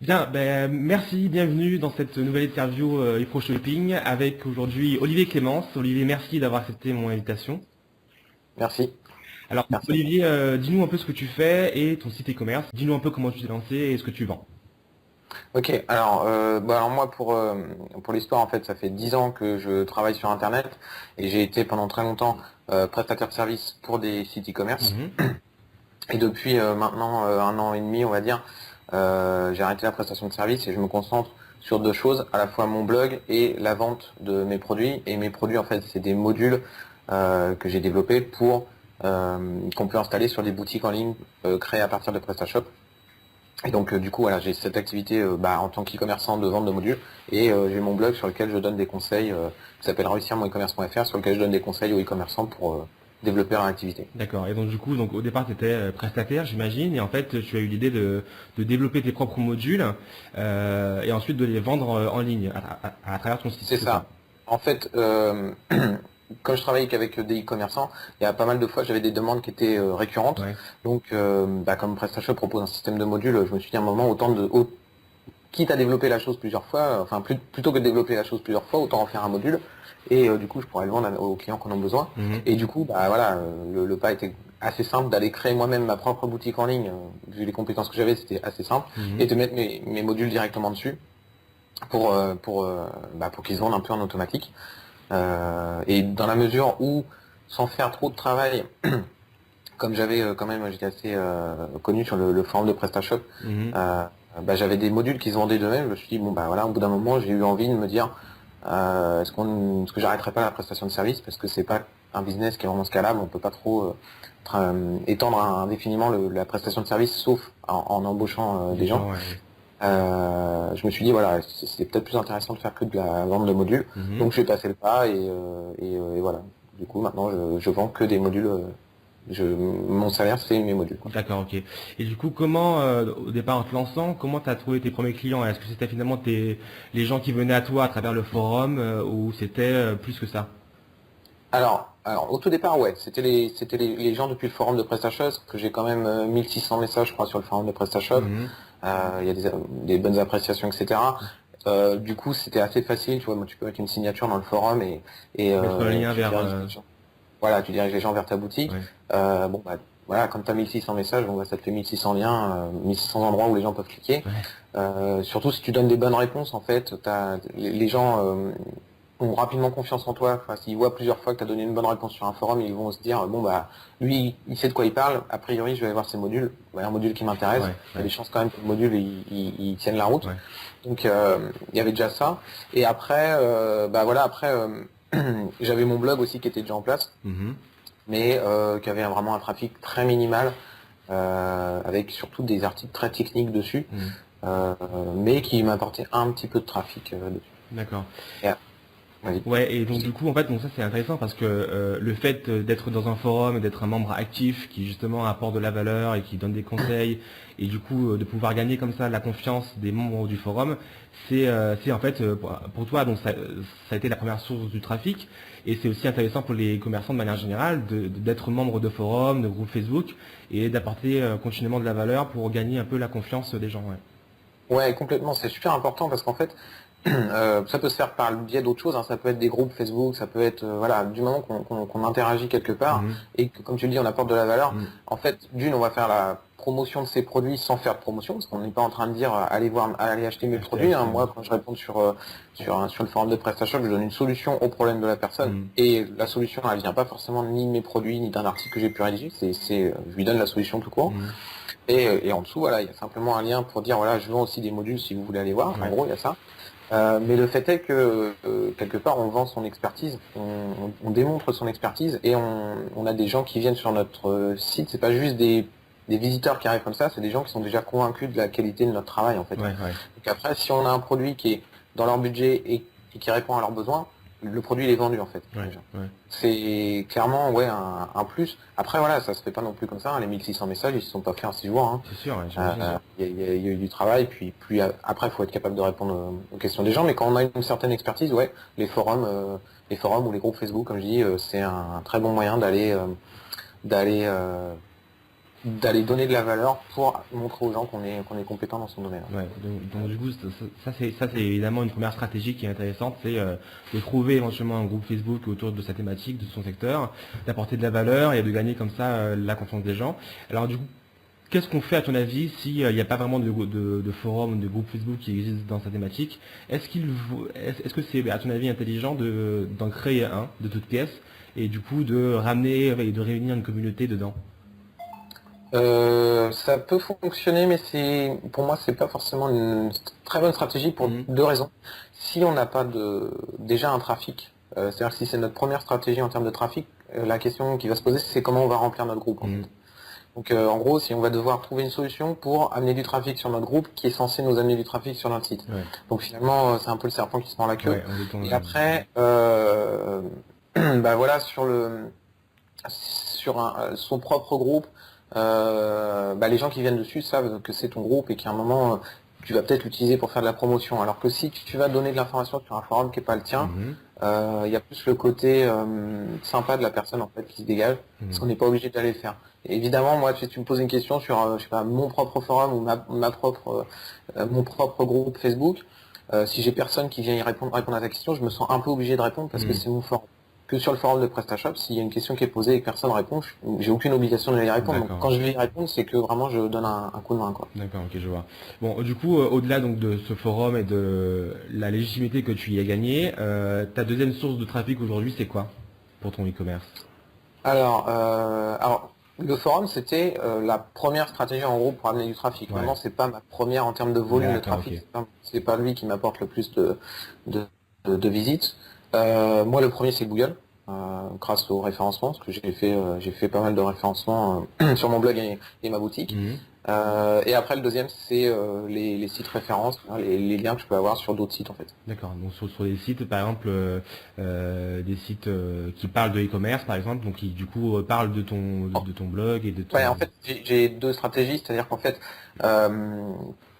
Bien, merci, bienvenue dans cette nouvelle interview ePro Shopping avec aujourd'hui Olivier Clémence. Olivier, merci d'avoir accepté mon invitation. Merci, Alors, merci à toi. Olivier, dis-nous un peu ce que tu fais et ton site e-commerce. Dis-nous un peu comment tu t'es lancé et ce que tu vends. Ok, alors moi pour l'histoire en fait, ça fait 10 ans que je travaille sur Internet et j'ai été pendant très longtemps prestataire de service pour des sites e-commerce. Mhm. Et depuis maintenant 1 an et demi, on va dire, j'ai arrêté la prestation de service et je me concentre sur deux choses, à la fois mon blog et la vente de mes produits. Et mes produits en fait, c'est des modules que j'ai développés pour qu'on peut installer sur des boutiques en ligne créées à partir de PrestaShop. Et donc du coup voilà, j'ai cette activité en tant qu'e-commerçant de vente de modules et j'ai mon blog sur lequel je donne des conseils qui s'appelle réussir-mon-e-commerce.fr, sur lequel je donne des conseils aux e-commerçants pour développer leur activité. D'accord. Et donc du coup, au départ, tu étais prestataire, j'imagine, et en fait, tu as eu l'idée de développer tes propres modules et ensuite de les vendre en ligne à travers ton site, C'est c'est ça? ça. En fait, comme je travaille qu'avec des e-commerçants, il y a pas mal de fois j'avais des demandes qui étaient récurrentes. Ouais. Donc comme PrestaShop propose un système de modules, je me suis dit à un moment quitte à développer la chose plusieurs fois, plutôt que de développer la chose plusieurs fois, autant en faire un module. Et du coup, je pourrais le vendre aux clients qui en ont besoin. Mhm. Et du coup, le pas était assez simple d'aller créer moi-même ma propre boutique en ligne. Vu les compétences que j'avais, c'était assez simple. Et Mhm. de mettre mes modules directement dessus pour qu'ils se vendent un peu en automatique. Et dans la mesure où, sans faire trop de travail, comme j'avais quand même, j'étais assez connu sur le forum de PrestaShop, Mhm. euh, j'avais des modules qui se vendaient d'eux-mêmes. Je me suis dit bon bah voilà, au bout d'un moment, j'ai eu envie de me dire est-ce que j'arrêterai pas la prestation de service parce que c'est pas un business qui est vraiment scalable, on peut pas trop étendre indéfiniment la prestation de service sauf en embauchant Des des gens. gens, ouais, oui. Je me suis dit voilà, c'est peut-être plus intéressant de faire que de la vente de modules. Mhm. Donc j'ai passé le pas et voilà. Du coup maintenant je vends que des modules. Mon salaire c'est mes modules, quoi. D'accord, ok. Et du coup, comment, au départ, en te lançant, comment tu as trouvé tes premiers clients? Est-ce que c'était finalement les gens qui venaient à toi à travers le forum ou c'était plus que ça? Alors au tout départ ouais, c'était les gens depuis le forum de PrestaShop, parce que j'ai quand même 1600 messages je crois sur le forum de PrestaShop. Mhm. Il y a des bonnes appréciations, etc. Du coup c'était assez facile, tu vois, moi, tu peux mettre une signature dans le forum Mettre le lien tu vers... diriges les gens. Voilà, tu diriges les gens vers ta boutique. ouais. Voilà, quand tu as 1600 messages, bon, bah, ça te fait 1600 liens, 1600 endroits où les gens peuvent cliquer. Ouais. Surtout si tu donnes des bonnes réponses, en fait, les gens ont rapidement confiance en toi. Enfin, s'ils voient plusieurs fois que tu as donné une bonne réponse sur un forum, ils vont se dire, bon bah, lui, il sait de quoi il parle, a priori, je vais aller voir ses modules. Ouais, un module qui m'intéresse, Ouais, il y a des ouais, chances quand même que le module, il tienne la route. ouais. Donc, il y avait déjà ça. Et après, j'avais mon blog aussi qui était déjà en place, Mhm. mais qui avait vraiment un trafic très minimal, avec surtout des articles très techniques dessus, Mhm. euh, mais qui m'apportait un petit peu de trafic dessus. D'accord. Et, vas-y. Ouais, et donc du coup, en fait, donc ça c'est intéressant parce que le fait d'être dans un forum et d'être un membre actif qui justement apporte de la valeur et qui donne des conseils et du coup de pouvoir gagner comme ça la confiance des membres du forum, c'est en fait pour toi donc ça a été la première source du trafic et c'est aussi intéressant pour les commerçants de manière générale d'être membre de forums, de groupes Facebook et d'apporter continuellement de la valeur pour gagner un peu la confiance des gens. Ouais. Ouais, complètement, c'est super important parce qu'en fait, ça peut se faire par le biais d'autres choses, hein. Ça peut être des groupes Facebook, ça peut être voilà, du moment qu'on interagit quelque part Mhm. et que, comme tu le dis, on apporte de la valeur. Mhm. En fait, d'une, on va faire la promotion de ces produits sans faire de promotion, parce qu'on n'est pas en train de dire allez acheter mes Acheter, produits, hein. acheter. Moi, quand je réponds sur le forum de PrestaShop, je donne une solution au problème de la personne Mhm. et la solution, elle vient pas forcément ni de mes produits ni d'un article que j'ai pu rédiger. Je lui donne la solution tout court. Mhm. Et en dessous, voilà, il y a simplement un lien pour dire voilà, je vends aussi des modules si vous voulez aller voir. En Ouais. gros, il y a ça. Mais le fait est que quelque part on vend son expertise, on démontre son expertise et on a des gens qui viennent sur notre site. C'est pas juste des visiteurs qui arrivent comme ça, c'est des gens qui sont déjà convaincus de la qualité de notre travail en fait. Ouais, ouais. Donc après, si on a un produit qui est dans leur budget et qui répond à leurs besoins, le produit il est vendu en fait Ouais, déjà. ouais. C'est clairement ouais un plus. Après voilà, ça se fait pas non plus comme ça, hein. Les 1600 messages ils se sont pas faits en 6 jours, hein. C'est sûr, ouais, j'imagine. Il y a eu du travail, puis après, il faut être capable de répondre aux questions des gens. Mais quand on a une certaine expertise, ouais, les forums ou les groupes Facebook, comme je dis, c'est un très bon moyen d'aller d'aller donner de la valeur pour montrer aux gens qu'on est compétent dans son domaine. Ouais, donc du coup, ça c'est évidemment une première stratégie qui est intéressante, c'est de trouver éventuellement un groupe Facebook autour de sa thématique, de son secteur, d'apporter de la valeur et de gagner comme ça la confiance des gens. Alors du coup, qu'est-ce qu'on fait à ton avis s'il n'y a pas vraiment de forum ou de groupe Facebook qui existe dans sa thématique? Est-ce que c'est à ton avis intelligent d'en créer un de toutes pièces et du coup de ramener et de réunir une communauté dedans? Ça peut fonctionner, mais pour moi, c'est pas forcément une très bonne stratégie pour Mhm. deux raisons. Si on n'a pas déjà un trafic, c'est-à-dire que si c'est notre première stratégie en termes de trafic, la question qui va se poser, c'est comment on va remplir notre groupe, en fait. Mhm. Donc, en gros, si on va devoir trouver une solution pour amener du trafic sur notre groupe qui est censé nous amener du trafic sur notre site. Ouais, Donc finalement, c'est un peu le serpent qui se mord la queue. ouais, on détourne. Et après, bah voilà, sur son propre groupe, bah les gens qui viennent dessus savent que c'est ton groupe et qu'à un moment, tu vas peut-être l'utiliser pour faire de la promotion. Alors que si tu vas donner de l'information sur un forum qui n'est pas le tien, Mhm. il y a plus le côté sympa de la personne en fait qui se dégage, parce Mhm. qu'on n'est pas obligé d'aller le faire. Et évidemment, moi, si tu me poses une question sur, je sais pas, mon propre forum ou mon propre groupe Facebook, si j'ai personne qui vient répondre à ta question, je me sens un peu obligé de répondre parce que Mhm. c'est mon forum. Que sur le forum de PrestaShop, s'il y a une question qui est posée et que personne répond, j'ai aucune obligation de y répondre. Donc D'accord, quand je ok. vais y répondre, c'est que vraiment je donne un coup de main, quoi. D'accord, ok, je vois. Bon, du coup, au-delà donc de ce forum et de la légitimité que tu y as gagnée, ta deuxième source de trafic aujourd'hui, c'est quoi pour ton e-commerce? Alors le forum, c'était la première stratégie en gros pour amener du trafic. Ouais, Maintenant, c'est pas ma première en termes de volume de d'accord, ok. trafic. C'est pas lui qui m'apporte le plus de, de visites. Moi, le premier, c'est Google, grâce au référencement, parce que j'ai fait pas mal de référencement sur mon blog et ma boutique. Mhm. Et après, le deuxième, c'est les sites références, hein, les liens que je peux avoir sur d'autres sites en fait. D'accord. Donc sur des sites, par exemple, des sites qui parlent de e-commerce, par exemple, donc qui du coup parlent de ton blog et de Ouais, en ton. fait, j'ai deux stratégies, c'est-à-dire qu'en fait, euh,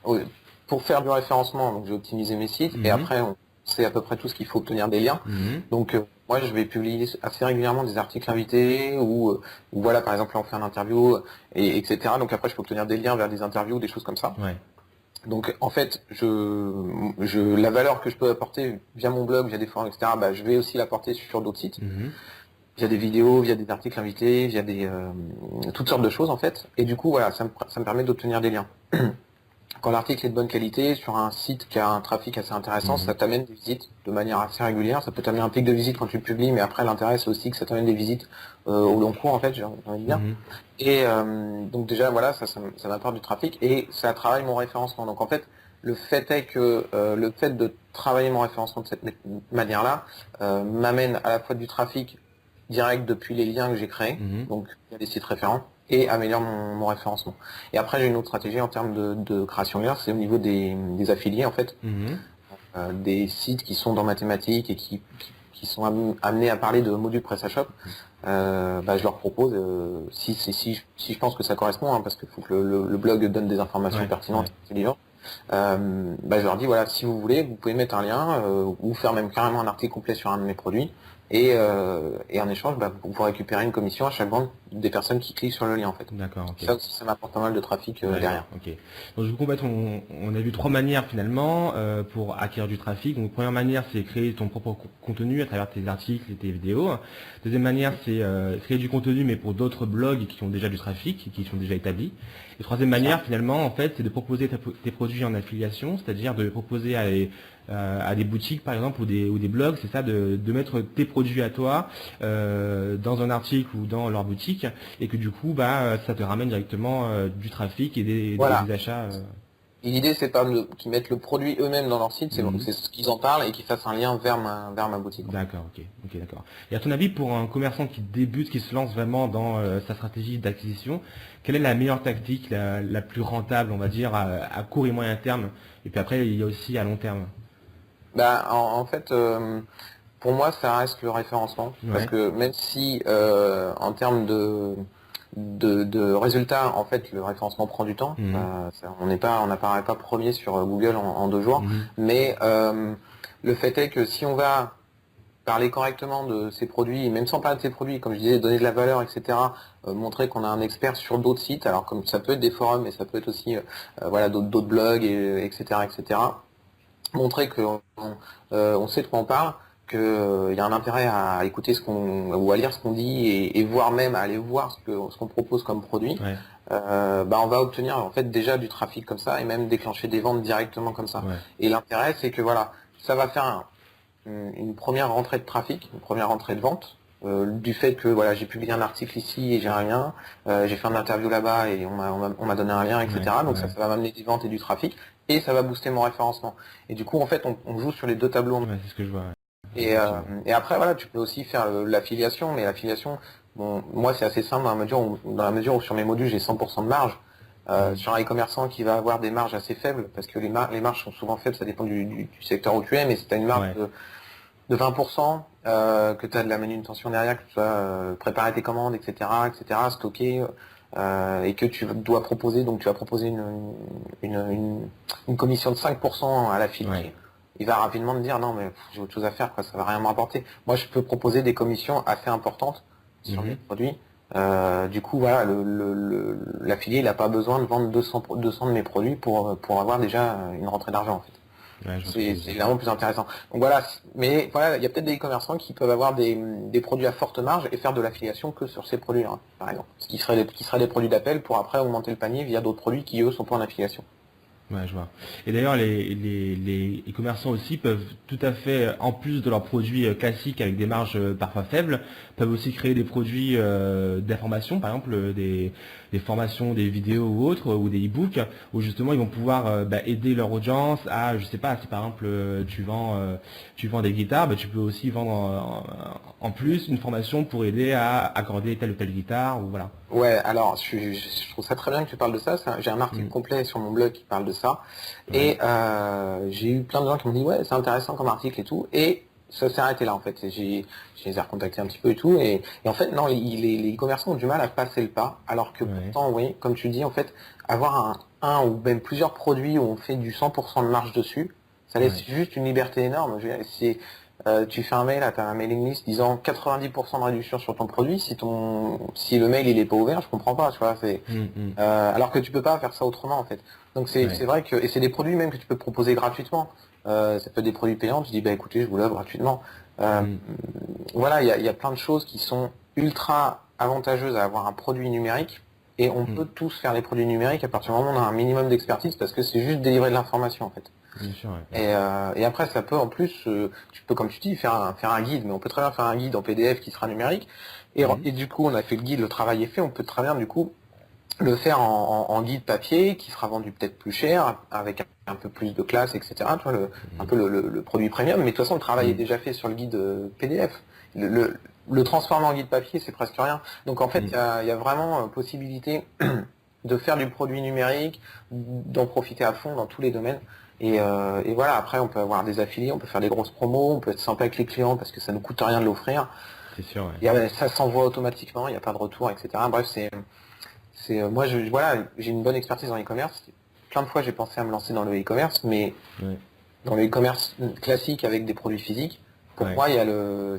au- pour faire du référencement, donc j'ai optimisé mes sites, et Mhm. après, on sait à peu près tout ce qu'il faut obtenir des liens. Mhm. Donc, moi, je vais publier assez régulièrement des articles invités, ou voilà, par exemple, là, on fait un interview, etc. Donc après, je peux obtenir des liens vers des interviews, des choses comme ça. Ouais. Donc, en fait, la valeur que je peux apporter via mon blog, via des forums, etc., bah, je vais aussi l'apporter sur d'autres sites Mhm. via des vidéos, via des articles invités, via toutes sortes de choses en fait. Et du coup, voilà, ça me permet d'obtenir des liens. Quand l'article est de bonne qualité, sur un site qui a un trafic assez intéressant, ça Mhm. t'amène des visites de manière assez régulière. Ça peut t'amener un pic de visite quand tu le publies, mais après l'intérêt c'est aussi que ça t'amène des visites au long cours en fait, j'ai envie de dire. Mhm. Et donc déjà voilà, ça m'apporte du trafic et ça travaille mon référencement. Donc en fait, le fait est que le fait de travailler mon référencement de cette manière-là m'amène à la fois du trafic direct depuis les liens que j'ai créés, Mhm. donc il y a des sites référents, et améliore mon référencement. Et après j'ai une autre stratégie en termes de création de liens, c'est au niveau des affiliés en fait, Mhm. des sites qui sont dans ma thématique et qui sont amenés à parler de modules PrestaShop. Bah, je leur propose, si je pense que ça correspond, hein, parce qu'il faut que le blog donne des informations Ouais. Ouais. pertinentes, intelligentes, bah, je leur dis voilà, si vous voulez, vous pouvez mettre un lien ou faire même carrément un article complet sur un de mes produits. Et en échange, bah, vous récupérez une commission à chaque vente des personnes qui cliquent sur le lien en fait. D'accord. Ok. Ça aussi, ça m'apporte pas mal de trafic D'accord, derrière. ok. Donc du coup, en fait, on a vu trois manières finalement pour acquérir du trafic. Donc première manière, c'est créer ton propre contenu à travers tes articles et tes vidéos. Deuxième manière, c'est créer du contenu mais pour d'autres blogs qui ont déjà du trafic, qui sont déjà établis. Et troisième C'est manière, ça. finalement, en fait, c'est de proposer tes produits en affiliation, c'est-à-dire de les proposer à des boutiques par exemple ou des blogs, c'est ça, de mettre tes produits à toi dans un article ou dans leur boutique et que du coup bah ça te ramène directement du trafic et Voilà. des achats. Et l'idée, c'est pas qu'ils mettent le produit eux-mêmes dans leur site, Mhm. c'est ce qu'ils en parlent et qu'ils fassent un lien vers ma boutique, en fait. D'accord, ok, d'accord. Et à ton avis, pour un commerçant qui débute, qui se lance vraiment dans sa stratégie d'acquisition, quelle est la meilleure tactique, la plus rentable, on va dire, à court et moyen terme, et puis après il y a aussi à long terme. Bah, en fait, pour moi, ça reste le référencement, parce Ouais. que même si en termes de résultats, en fait, le référencement prend du temps. Mhm. On n'apparaît pas premier sur Google en 2 jours, Mhm. mais le fait est que si on va parler correctement de ses produits, et même sans parler de ses produits, comme je disais, donner de la valeur, etc. Montrer qu'on a un expert sur d'autres sites, alors comme ça peut être des forums, mais ça peut être aussi voilà d'autres blogs, etc., etc. Montrer que on sait de quoi on parle, qu'il y a un intérêt à écouter ou à lire ce qu'on dit et voire même à aller voir ce qu'on propose comme produit. Ouais. On va obtenir en fait déjà du trafic comme ça et même déclencher des ventes directement comme ça. Ouais. Et l'intérêt, c'est que voilà, ça va faire une première rentrée de trafic, une première rentrée de vente. Du fait que voilà, j'ai publié un article ici et j'ai un lien, j'ai fait une interview là-bas et on m'a donné un lien, etc. Donc ça va m'amener des ventes et du trafic et ça va booster mon référencement. Et du coup, en fait, on joue sur les deux tableaux. Ouais, c'est ce que je vois. Et après, voilà, tu peux aussi faire l'affiliation, mais l'affiliation, bon, moi c'est assez simple dans la mesure où sur mes modules j'ai 100% de marge. Sur un e-commerçant qui va avoir des marges assez faibles, parce que les marges sont souvent faibles, ça dépend du secteur où tu es, mais si tu as une marge de 20%, que tu as de la manutention derrière, que tu dois préparer tes commandes, etc., stocker, et que tu dois proposer, donc tu vas proposer une commission de 5% à l'affilié. Ouais. Il va rapidement te dire non mais j'ai autre chose à faire, quoi, ça va rien me rapporter. Moi je peux proposer des commissions assez importantes sur mes produits. Du coup voilà, l'affilié il n'a pas besoin de vendre 200 de mes produits pour avoir déjà une rentrée d'argent en fait. Ouais, C'est vraiment plus intéressant. Donc voilà, mais voilà, il y a peut-être des e-commerçants qui peuvent avoir des produits à forte marge et faire de l'affiliation que sur ces produits-là, par exemple. Ce qui serait des produits d'appel pour après augmenter le panier via d'autres produits qui eux sont pas en affiliation. Ouais, je vois. Et d'ailleurs, les commerçants aussi peuvent tout à fait, en plus de leurs produits classiques avec des marges parfois faibles, peuvent aussi créer des produits d'information, par exemple des formations, des vidéos ou autres, ou des e-books, où justement ils vont pouvoir aider leur audience à, je sais pas, si par exemple tu vends des guitares, tu peux aussi vendre en plus une formation pour aider à accorder telle ou telle guitare, ou voilà. Ouais, alors je trouve ça très bien que tu parles de ça. J'ai un article complet sur mon blog qui parle de ça. Ouais. Et j'ai eu plein de gens qui m'ont dit ouais, c'est intéressant comme article et tout. Et ça s'est arrêté là en fait. Je les ai recontactés un petit peu et tout. Et en fait, non, les commerçants ont du mal à passer le pas. Alors que pourtant, oui, comme tu dis, en fait, avoir un ou même plusieurs produits où on fait du 100% de marge dessus, ça laisse juste une liberté énorme. Tu fais un mail, tu as un mailing list disant 90% de réduction sur ton produit, si le mail il est pas ouvert, je comprends pas, tu vois, alors que tu peux pas faire ça autrement en fait. Donc c'est vrai que, et c'est des produits même que tu peux proposer gratuitement. Ça peut être des produits payants, tu dis bah écoutez, je vous l'offre gratuitement. Voilà, il y a plein de choses qui sont ultra avantageuses à avoir un produit numérique. Et on peut tous faire les produits numériques à partir du moment où on a un minimum d'expertise parce que c'est juste délivrer de l'information en fait. Bien sûr, Et après, ça peut en plus, tu peux, comme tu dis, faire un guide, mais on peut très bien faire un guide en PDF qui sera numérique. Et du coup, on a fait le guide, le travail est fait, on peut très bien du coup le faire en guide papier qui sera vendu peut-être plus cher, avec un peu plus de classe, etc. Tu vois, un peu le produit premium, mais de toute façon, le travail est déjà fait sur le guide PDF. Le transformer en guide papier, c'est presque rien. Donc en fait, il y a vraiment possibilité de faire du produit numérique, d'en profiter à fond dans tous les domaines. Et voilà, après on peut avoir des affiliés, on peut faire des grosses promos, on peut être sympa avec les clients parce que ça ne coûte rien de l'offrir. C'est sûr, Ça s'envoie automatiquement, il n'y a pas de retour, etc. Bref, moi voilà, j'ai une bonne expertise en e-commerce. Plein de fois j'ai pensé à me lancer dans le e-commerce, mais dans le e-commerce classique avec des produits physiques, pour moi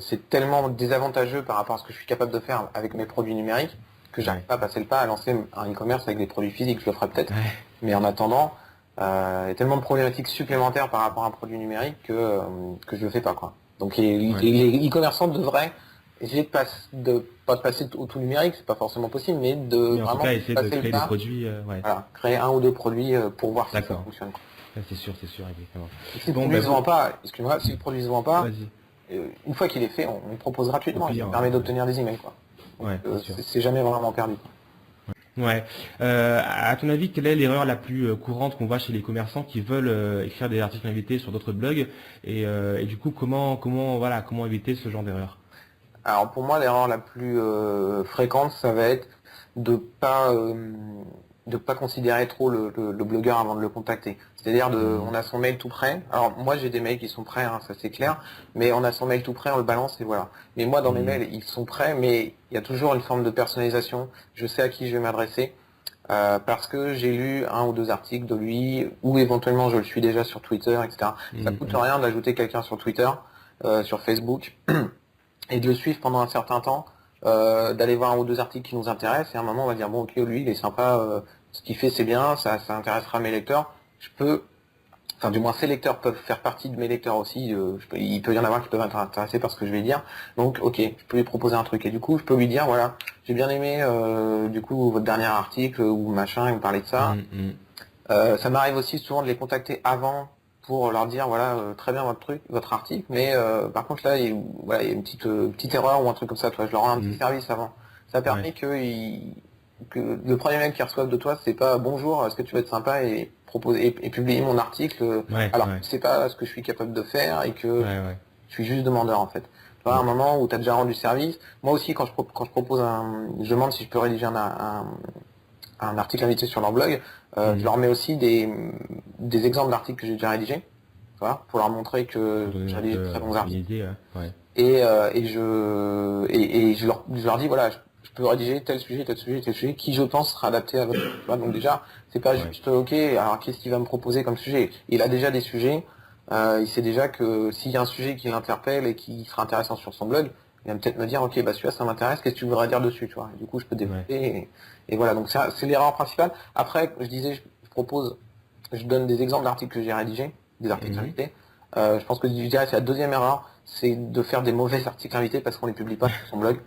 c'est tellement désavantageux par rapport à ce que je suis capable de faire avec mes produits numériques que j'arrive pas à passer le pas à lancer un e-commerce avec des produits physiques. Je le ferai peut-être, mais en attendant, il y a tellement de problématiques supplémentaires par rapport à un produit numérique que je le fais pas, quoi. Donc les e-commerçants devraient essayer de pas de passer au tout numérique, c'est pas forcément possible, mais Mais en tout vraiment cas, essayer de passer le créer des pas, produits, voilà, créer un ou deux produits pour voir si ça fonctionne. C'est sûr, exactement. Et si le produit se vend pas, excuse-moi, si le produit se vend pas, vas-y. une fois qu'il est fait, on le propose gratuitement, et ça permet d'obtenir des emails, quoi. C'est jamais vraiment perdu, quoi. Ouais. À ton avis, quelle est l'erreur la plus courante qu'on voit chez les commerçants qui veulent écrire des articles invités sur d'autres blogs et du coup, comment éviter ce genre d'erreur? Alors pour moi, l'erreur la plus fréquente, ça va être de pas considérer trop le blogueur avant de le contacter. C'est-à-dire on a son mail tout prêt. Alors moi j'ai des mails qui sont prêts, hein, ça c'est clair, mais on a son mail tout prêt, on le balance et voilà. Mais moi dans mes mails ils sont prêts, mais il y a toujours une forme de personnalisation. Je sais à qui je vais m'adresser parce que j'ai lu un ou deux articles de lui, ou éventuellement je le suis déjà sur Twitter, etc. Ça coûte rien d'ajouter quelqu'un sur Twitter. sur Facebook et de le suivre pendant un certain temps, d'aller voir un ou deux articles qui nous intéressent et à un moment on va dire bon ok lui il est sympa, ce qu'il fait c'est bien, ça intéressera mes lecteurs, je peux, enfin du moins ces lecteurs peuvent faire partie de mes lecteurs aussi, il peut y en avoir qui peuvent être intéressés par ce que je vais dire, donc ok, je peux lui proposer un truc et du coup je peux lui dire voilà, j'ai bien aimé du coup votre dernier article ou machin, il me parlait de ça. Ça m'arrive aussi souvent de les contacter avant pour leur dire voilà très bien votre article, mais par contre là voilà, il y a une petite erreur ou un truc comme ça, toi, je leur rends un petit service avant. Ça permet que le premier mail qu'ils reçoivent de toi, c'est pas bonjour, est-ce que tu vas être sympa et proposer et publier mon article, alors c'est pas ce que je suis capable de faire et que je suis juste demandeur en fait. Tu vois, à un moment où tu as déjà rendu service, moi aussi quand je propose je demande si je peux rédiger un article invité sur leur blog, je leur mets aussi des exemples d'articles que j'ai déjà rédigés, voilà, pour leur montrer que je rédige de très bons articles. Et je leur dis voilà, je peux rédiger tel sujet, tel sujet, tel sujet, qui je pense sera adapté à votre. Tu vois, donc déjà, c'est pas juste ok, alors qu'est-ce qu'il va me proposer comme sujet? Il a déjà des sujets, il sait déjà que s'il y a un sujet qui l'interpelle et qui sera intéressant sur son blog, il va peut-être me dire ok bah celui-là ça m'intéresse, qu'est-ce que tu voudrais dire dessus, tu vois. Et du coup je peux développer et voilà, donc ça c'est l'erreur principale. Après, je disais, je donne des exemples d'articles que j'ai rédigés, des articles invités. Je pense que je dirais c'est la deuxième erreur, c'est de faire des mauvais articles invités parce qu'on les publie pas sur son blog.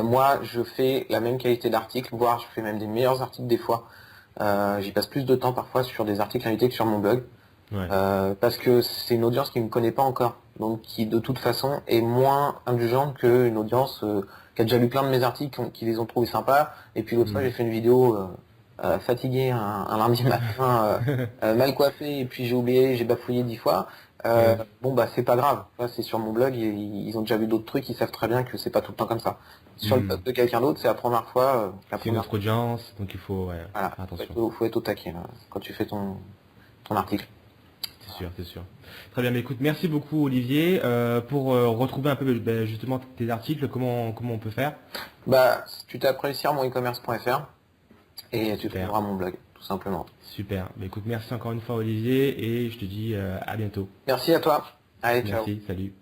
Moi, je fais la même qualité d'article, voire je fais même des meilleurs articles des fois. J'y passe plus de temps parfois sur des articles invités que sur mon blog. Parce que c'est une audience qui ne me connaît pas encore, donc qui de toute façon est moins indulgente qu'une audience qui a déjà lu plein de mes articles, qui les ont trouvés sympas, et puis l'autre fois j'ai fait une vidéo fatigué un lundi matin, mal coiffé, et puis j'ai oublié, j'ai bafouillé 10 fois. Bon bah c'est pas grave, c'est sur mon blog, ils ont déjà vu d'autres trucs, ils savent très bien que c'est pas tout le temps comme ça. Sur le blog de quelqu'un d'autre, c'est la première fois. C'est notre audience, donc il faut faire attention. Faut être au taquet là, quand tu fais ton article. C'est sûr. Très bien, mais écoute, merci beaucoup Olivier. Pour retrouver un peu justement tes articles, comment on peut faire? Bah, tu tapes réussir mon e-commerce.fr et tu trouveras mon blog, tout simplement. Super. Bah, écoute, merci encore une fois Olivier et je te dis à bientôt. Merci à toi. Allez, ciao. Merci, salut.